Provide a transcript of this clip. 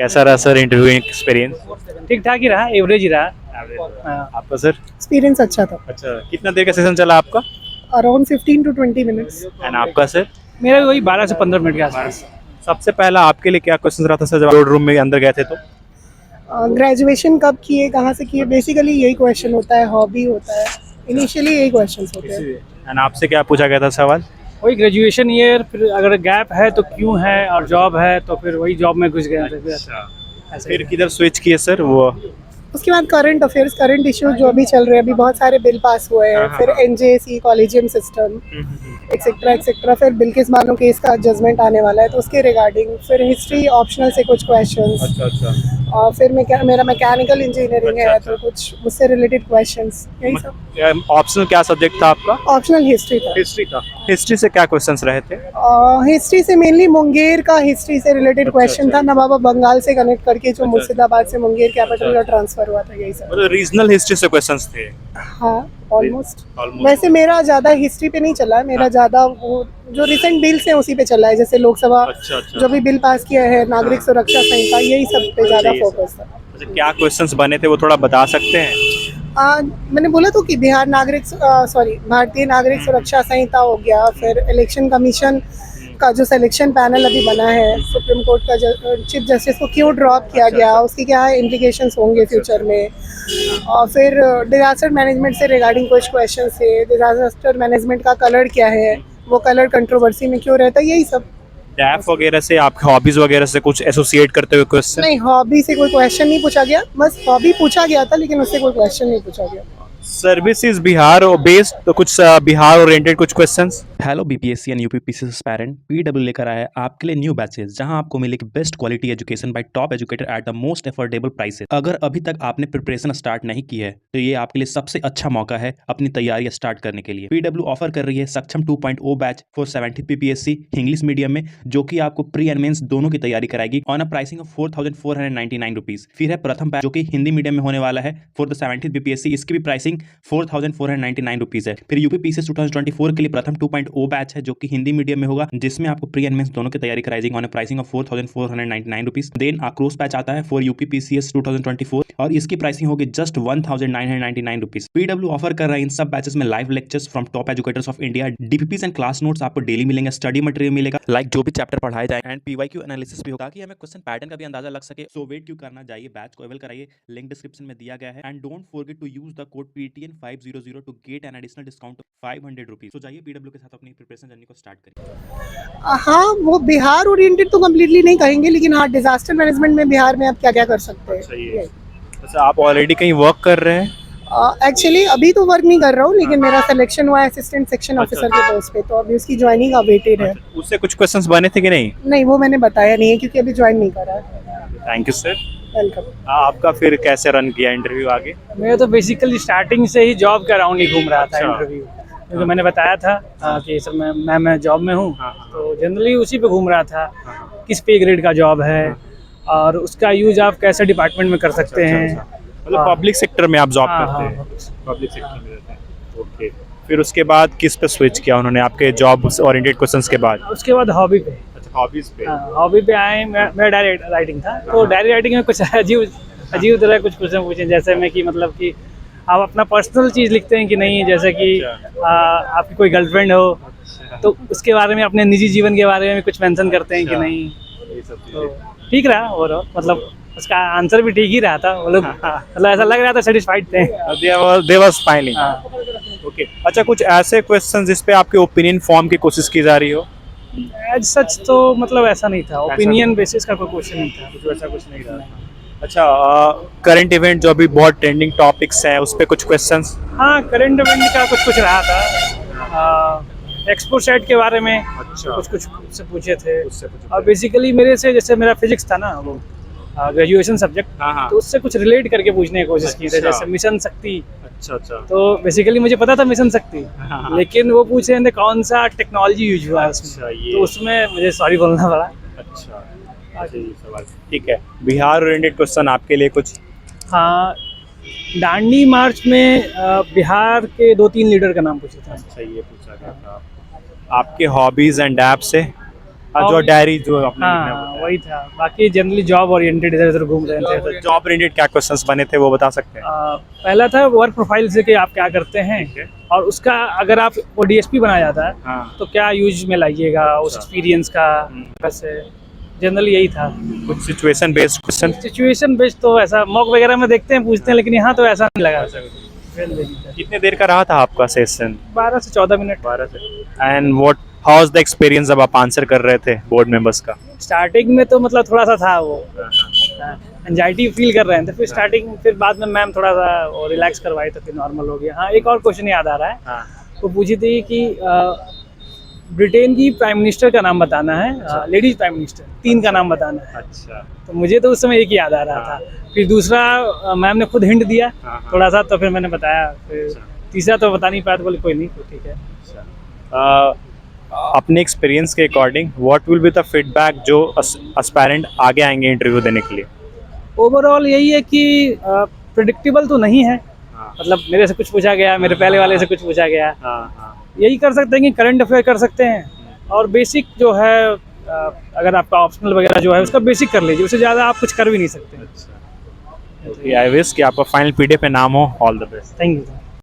कैसा रहा sir interview experience? ठीक ठाक ही रहा, एवरेज ही रहा। हाँ। आपका सर? एक्सपीरियंस अच्छा था। अच्छा, कितना देर का सेशन चला आपका? Around 15 to 20 minutes. एंड आपका सर? मेरा भी वही 12 से 15 मिनट के आसपास। सबसे पहला आपके लिए क्या क्वेश्चन रहा था सर जब रूम में अंदर गए थे तो? ग्रेजुएशन कब किए, कहाँ से किए, बेसिकली यही क्वेश्चन होता है, हॉबी होता है, इनिशियली यही क्वेश्चन होते हैं। एंड आपसे क्या पूछा गया था सवाल? वही ग्रेजुएशन ईयर, फिर अगर गैप है तो क्यों है, और जॉब है तो फिर वही जॉब में घुस गए थे। फिर ऐसे फिर किधर स्विच किए सर वो? उसके बाद करंट अफेयर्स, करंट इश्यूज जो अभी चल रहे हैं, अभी बहुत सारे बिल पास हुए हैं, हाँ, फिर हाँ। NJC, collegium system, etcetera etcetera, फिर बिल्किस बानो केस का जजमेंट आने वाला है तो उसके रिगार्डिंग, फिर हिस्ट्री ऑप्शनल से कुछ क्वेश्चंस, अच्छा। और फिर मेरा मैकेनिकल इंजीनियरिंग अच्छा, है अच्छा। तो कुछ उससे रिलेटेड क्वेश्चंस, यही सब। ऑप्शनल क्या सब्जेक्ट था आपका? ऑप्शनल हिस्ट्री था। हिस्ट्री था। हिस्ट्री से क्या क्वेश्चंस रहे थे? हिस्ट्री से मेनली मुंगेर का हिस्ट्री से रिलेटेड अच्छा, क्वेश्चन अच्छा। था, नवाबा बंगाल से कनेक्ट करके जो अच्छा, मुर्शिदाबाद से मुंगेर कैपिटल अच्छा, का ट्रांसफर हुआ था, यही सब। मतलब रीजनल हिस्ट्री से क्वेश्चंस थे? हाँ, ऑलमोस्ट। Almost। वैसे मेरा ज़्यादा हिस्ट्री पे नहीं चला है, मेरा हाँ। ज़्यादा वो जो रिसेंट बिल्स हैं उसी पे चला है, जैसे लोकसभा अच्छा। जो भी बिल पास किया है, नागरिक हाँ। सुरक्षा संहिता, यही सब पे ज़्यादा यही सब। फोकस था। अच्छा, क्या क्वेश्चंस बने थे वो थोड़ा बता सकते हैं? मैंने बोला तो कि भारतीय नागरिक सुरक्षा संहिता हो गया, फिर इलेक्शन कमीशन का जो सिलेक्शन पैनल अभी बना है, सुप्रीम कोर्ट का चीफ जस्टिस को क्यों ड्रॉप किया अच्छा, गया, अच्छा। उसकी क्या इम्प्लीकेशंस होंगे फ्यूचर में, और फिर डिजास्टर मैनेजमेंट से रिगार्डिंग कुछ क्वेश्चन थे, डिजास्टर मैनेजमेंट का कलर क्या है, वो कलर कंट्रोवर्सी में क्यों रहता है, यही सब। डैफ वगैरह से आपके हॉबीज वगैरह से कुछ एसोसिएट करते हुए क्वेश्चन? नहीं, हॉबी से कोई क्वेश्चन नहीं पूछा गया, बस हॉबी पूछा गया था लेकिन उससे कोई क्वेश्चन नहीं पूछा गया। सर्विसेज बिहार और बेस्ड तो कुछ बिहार ओरिएंटेड कुछ questions. Hello BPSC and UPPC aspirant, PW लेकर आया है आपके लिए न्यू बैचेस जहां आपको मिलेगी best quality education by top educator at the most affordable prices. अगर अभी तक आपने प्रिपरेशन स्टार्ट नहीं की है तो ये आपके लिए सबसे अच्छा मौका है अपनी तैयारी स्टार्ट करने के लिए। पीडब्ल्यू ऑफर कर रही है सक्षम 2.0 batch for 70 PPSC English medium में, जो कि आपको प्री एंड मेंस दोनों की तैयारी कराएगी on a pricing of 4499 rupees. फिर है प्रथम बैच जो कि हिंदी मीडियम में होने वाला है फॉर द 70 पीपीएससी, इसकी भी प्राइसिंग 4499 रुपीज है। फिर यूपीपीसी 2024 के लिए प्रथम 2.0 बैच है जो कि हिंदी मीडियम में होगा, जिसमें आपको प्री एंड मेंस दोनों की तैयारी कराई जाएगी on a pricing of 4499 rupees. Then Aakrosh batch आता है फॉर यूपीपीसीएस 2024 और इसकी प्राइसिंग होगी जस्ट 1999 रुपीज। पीडब्ल्यू ऑफर कर रहा है इन सब बैचेस में live lectures from top educators of India, DPPs and class notes आपको डेली मिलेंगे, स्टडी मटेरियल मिलेगा लाइक जो भी चैप्टर पढ़ाए जाए, एंड पीवाईक्यू एनालिसिस भी होगा ताकि हमें क्वेश्चन पैटर्न का भी अंदाजा लग सके। सो वेट क्यों करना, जाइए बैच को अवेल कराइए, लिंक डिस्क्रिप्शन में दिया गया है। And don't forget to use the code PTN500 to get an additional discount of 500 rupees. तो जाइए पीडब्ल्यू के साथ अपनी प्रिपरेशन जर्नी को स्टार्ट करिए। हाँ, वो बिहार ओरिएंटेड तो कम्प्लीटली नहीं कहेंगे, लेकिन हाँ, डिजास्टर मैनेजमेंट में बिहार में आप क्या क्या कर सकते हैं। अच्छा, आप ऑलरेडी कहीं वर्क कर रहे हैं? एक्चुअली अभी तो वर्क नहीं कर रहा हूँ, लेकिन मेरा सिलेक्शन हुआ है असिस्टेंट सेक्शन अच्छा, ऑफिसर के पोस्ट पे, तो अभी उसकी ज्वाइनिंग अवेटेड है। उससे कुछ क्वेश्चंस बने थे कि नहीं? नहीं, वो मैंने बताया नहीं है क्योंकि अभी ज्वाइन नहीं करा है। Thank you sir. वेलकम। आपका फिर कैसे रन किया इंटरव्यू आगे? मैं तो बेसिकली स्टार्टिंग से ही जॉब का राउंड ही घूम रहा था अच्छा। इंटरव्यू, क्योंकि मैंने बताया था कि सर मैं जॉब में हूँ, हाँ। तो जनरली उसी पे घूम रहा था। किस पे ग्रेड का जॉब है और उसका यूज आप कैसे डिपार्टमेंट में कर सकते हैं। मतलब पब्लिक सेक्टर में आप जॉब हाँ, करते हाँ, हैं? पब्लिक सेक्टर में रहते हैं, ओके। फिर उसके बाद किस पे स्विच किया उन्होंने आपके जॉब ओरिएंटेड क्वेश्चंस के बाद? उसके बाद हॉबी पे, अच्छा, हॉबीज पे। हॉबी पे आए। मेरा डायरी राइटिंग था, तो डायरी राइटिंग में कुछ अजीब तरह कुछ क्वेश्चन पूछे, जैसे में कि मतलब कि आप अपना पर्सनल चीज़ लिखते हैं कि नहीं, जैसे कि आपकी कोई गर्लफ्रेंड हो तो उसके बारे में, अपने निजी जीवन के बारे में कुछ मेंशन करते हैं कि नहीं। ये सब तो ठीक रहा, और मतलब उसका आंसर भी ठीक ही रहा था। वो लोग मतलब ऐसा लग रहा था सेटिस्फाइड थे। They was smiling. ओके, अच्छा, कुछ ऐसे क्वेश्चन जिस पे आपके ओपिनियन फॉर्म की कोशिश की जा रही हो? एज सच तो मतलब ऐसा नहीं था, ओपिनियन बेसिस का कोई क्वेश्चन नहीं था। कुछ वैसा कुछ नहीं रहा। अच्छा, करंट इवेंट जो अभी बहुत ट्रेंडिंग टॉपिक्स हैं उस पे कुछ क्वेश्चंस? हाँ, करंट इवेंट का कुछ रहा था। एक्सपो सेट के बारे में अच्छा। कुछ से पूछे थे। और बेसिकली मेरे से, जैसे मेरा फिजिक्स था ना, वो ग्रेजुएशन सब्जेक्ट, हाँ। तो उससे कुछ रिलेट करके पूछने की कोशिश की थी, अच्छा। जैसे मिशन शक्ति। अच्छा। तो बेसिकली मुझे पता था मिशन शक्ति, हाँ। लेकिन वो पूछ रहे थे कौन सा टेक्नोलॉजी यूज हुआ है उसमें। अच्छा, ये। तो उसमें मुझे सॉरी बोलना पड़ा। अच्छा, ये सवाल ठीक है। बिहार ओरिएंटेड क्वेश्चन आपके लिए कुछ? हाँ, दांडी मार्च में बिहार के 2-3 लीडर का नाम पूछा था। अच्छा, ये पूछा गया था। आपके हॉबीज एंड ऐप से? जो डायरी जो आपने लिखना हाँ बताया। वही था, बाकी जनरली जॉब ओरिएंटेड इधर उधर घूम रहे थे। तो जॉब रिलेटेड क्या क्वेश्चंस बने थे वो बता सकते हैं? पहला था वर्क प्रोफाइल से कि आप क्या करते हैं, और उसका अगर आप वो डीएसपी बनाया जाता है हाँ, तो क्या यूज में लाइएगा उस एक्सपीरियंस का। वैसे जनरली यही था। कुछ situation based question. Situation based तो ऐसा मॉक वगैरह में देखते हैं, पूछते हैं, लेकिन यहाँ तो ऐसा नहीं लगा। कितने देर का रहा था आपका सेशन? 12 से 14 मिनट। 12 से। And what how was the experience जब आप आंसर कर रहे थे बोर्ड मेंबर्स का? स्टार्टिंग में तो मतलब थोड़ा सा था वो एंजाइटी फील कर रहे थे, फिर स्टार्टिंग, फिर बाद में मैम थोड़ा सा रिलैक्स करवाई तो फिर नॉर्मल हो गया। हाँ, एक और क्वेश्चन याद आ रहा है, हाँ, वो पूछी थी कि ब्रिटेन की प्राइम मिनिस्टर का नाम बताना है, लेडीज प्राइम मिनिस्टर 3 का नाम बताना है। अच्छा, तो मुझे तो उस समय एक ही याद आ रहा था, फिर दूसरा मैम ने खुद हिंट दिया थोड़ा सा, तो फिर मैंने बताया, फिर तीसरा तो बता नहीं पाया, तो बोले कोई नहीं, तो ठीक है। अपने एक्सपीरियंस के according what will be the feedback जो एस्पायरेंट आगे आएंगे इंटरव्यू देने के लिए? ओवरऑल यही है कि प्रिडिक्टेबल तो नहीं है, मतलब मेरे से कुछ पूछा गया, मेरे पहले वाले से कुछ पूछा गया, यही कर सकते हैं कि करंट अफेयर कर सकते हैं, और बेसिक जो है अगर आपका ऑप्शनल वगैरह जो है उसका बेसिक कर लीजिए, उससे ज़्यादा आप कुछ कर भी नहीं सकते। आई विश कि आपका फाइनल पीडीएफ पे नाम हो। All the best. Thank you.